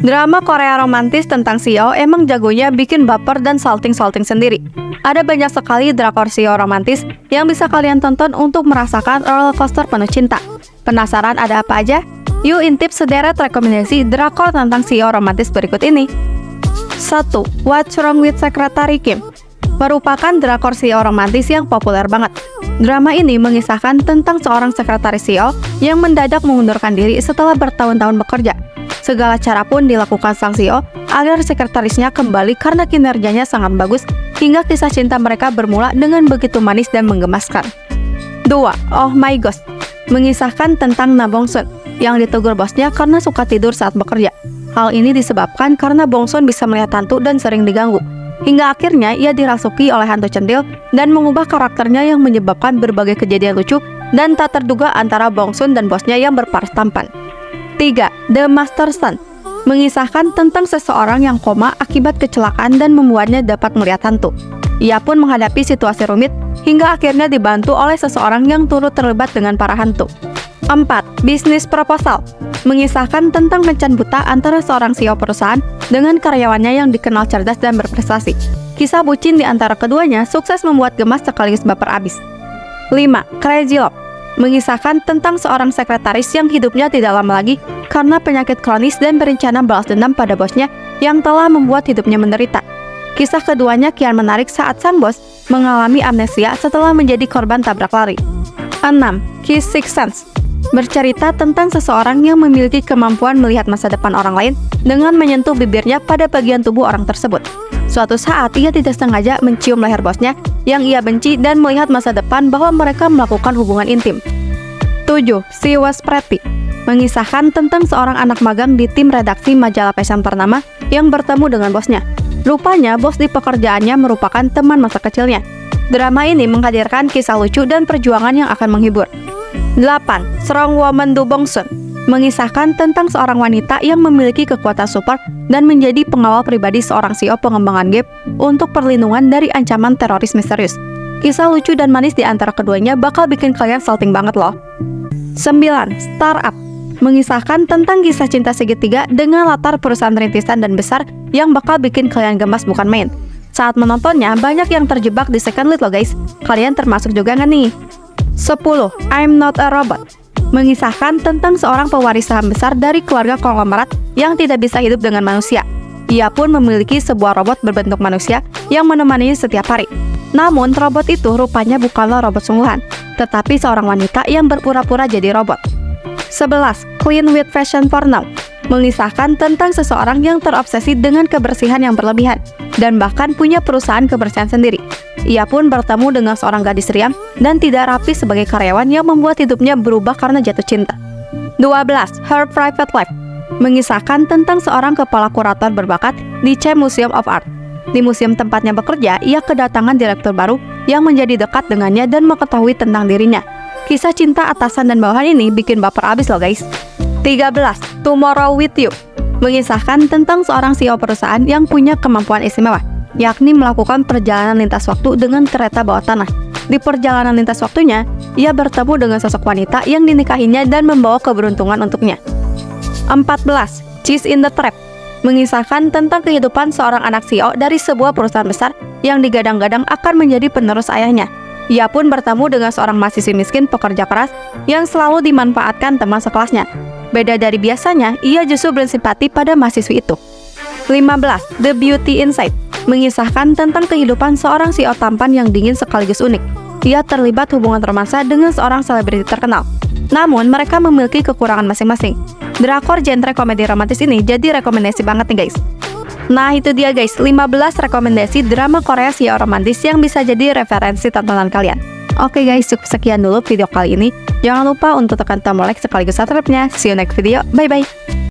Drama Korea romantis tentang CEO emang jagonya bikin baper dan salting-salting sendiri. Ada banyak sekali drakor CEO romantis yang bisa kalian tonton untuk merasakan roller coaster penuh cinta. Penasaran ada apa aja? Yuk intip sederet rekomendasi drakor tentang CEO romantis berikut ini. 1. What's Wrong with Secretary Kim merupakan drakor CEO romantis yang populer banget. Drama ini mengisahkan tentang seorang sekretaris CEO yang mendadak mengundurkan diri setelah bertahun-tahun bekerja. Segala cara pun dilakukan sang CEO agar sekretarisnya kembali karena kinerjanya sangat bagus, hingga kisah cinta mereka bermula dengan begitu manis dan menggemaskan. 2. Oh My Gosh mengisahkan tentang Na Bong Soon yang ditegur bosnya karena suka tidur saat bekerja. Hal ini disebabkan karena Bong Soon bisa melihat hantu dan sering diganggu. Hingga akhirnya ia dirasuki oleh hantu centil dan mengubah karakternya yang menyebabkan berbagai kejadian lucu dan tak terduga antara Bong Soon dan bosnya yang berparas tampan. 3. The Master Son mengisahkan tentang seseorang yang koma akibat kecelakaan dan membuatnya dapat melihat hantu. Ia pun menghadapi situasi rumit hingga akhirnya dibantu oleh seseorang yang turut terlibat dengan para hantu. 4. Business Proposal mengisahkan tentang kencan buta antara seorang CEO perusahaan dengan karyawannya yang dikenal cerdas dan berprestasi. Kisah bucin di antara keduanya sukses membuat gemas sekaligus baper abis. 5. Crazy Love mengisahkan tentang seorang sekretaris yang hidupnya tidak lama lagi karena penyakit kronis dan berencana balas dendam pada bosnya yang telah membuat hidupnya menderita. Kisah keduanya kian menarik saat sang bos mengalami amnesia setelah menjadi korban tabrak lari. 6. Kiss Sixth Sense bercerita tentang seseorang yang memiliki kemampuan melihat masa depan orang lain dengan menyentuh bibirnya pada bagian tubuh orang tersebut. Suatu saat ia tidak sengaja mencium leher bosnya yang ia benci dan melihat masa depan bahwa mereka melakukan hubungan intim. 7. She Was Pretty mengisahkan tentang seorang anak magang di tim redaksi majalah fashion ternama yang bertemu dengan bosnya. Rupanya bos di pekerjaannya merupakan teman masa kecilnya. Drama ini menghadirkan kisah lucu dan perjuangan yang akan menghibur. 8. Strong Woman Do Bong Soon mengisahkan tentang seorang wanita yang memiliki kekuatan super dan menjadi pengawal pribadi seorang CEO pengembangan game untuk perlindungan dari ancaman teroris misterius. Kisah lucu dan manis di antara keduanya bakal bikin kalian salting banget loh. 9. Startup mengisahkan tentang kisah cinta segitiga dengan latar perusahaan rintisan dan besar yang bakal bikin kalian gemas bukan main. Saat menontonnya, banyak yang terjebak di second lead loh guys. Kalian termasuk juga nggak nih? 10. I'm Not a Robot mengisahkan tentang seorang pewaris saham besar dari keluarga konglomerat yang tidak bisa hidup dengan manusia. Ia pun memiliki sebuah robot berbentuk manusia yang menemaninya setiap hari. Namun, robot itu rupanya bukanlah robot sungguhan, tetapi seorang wanita yang berpura-pura jadi robot. 11. Clean with Fashion for Now mengisahkan tentang seseorang yang terobsesi dengan kebersihan yang berlebihan dan bahkan punya perusahaan kebersihan sendiri. Ia pun bertemu dengan seorang gadis riang dan tidak rapi sebagai karyawan yang membuat hidupnya berubah karena jatuh cinta. 12. Her Private Life mengisahkan tentang seorang kepala kurator berbakat di Che Museum of Art. Di museum tempatnya bekerja, ia kedatangan direktur baru yang menjadi dekat dengannya dan mengetahui tentang dirinya. Kisah cinta atasan dan bawahan ini bikin baper abis loh guys. 13. Tomorrow with You mengisahkan tentang seorang CEO perusahaan yang punya kemampuan istimewa, yakni melakukan perjalanan lintas waktu dengan kereta bawah tanah. Di perjalanan lintas waktunya, ia bertemu dengan sosok wanita yang dinikahinya dan membawa keberuntungan untuknya. 14. Cheese in the Trap mengisahkan tentang kehidupan seorang anak CEO dari sebuah perusahaan besar yang digadang-gadang akan menjadi penerus ayahnya. Ia pun bertemu dengan seorang mahasiswi miskin pekerja keras yang selalu dimanfaatkan teman sekelasnya. Beda dari biasanya, ia justru bersimpati pada mahasiswi itu. 15. The Beauty Inside mengisahkan tentang kehidupan seorang CEO tampan yang dingin sekaligus unik. Ia terlibat hubungan romansa dengan seorang selebriti terkenal. Namun, mereka memiliki kekurangan masing-masing. Drakor genre komedi romantis ini jadi rekomendasi banget nih guys. Nah itu dia guys, 15 rekomendasi drama Korea CEO romantis yang bisa jadi referensi tontonan kalian. Oke guys, cukup sekian dulu video kali ini. Jangan lupa untuk tekan tombol like sekaligus subscribe-nya. See you next video, bye-bye.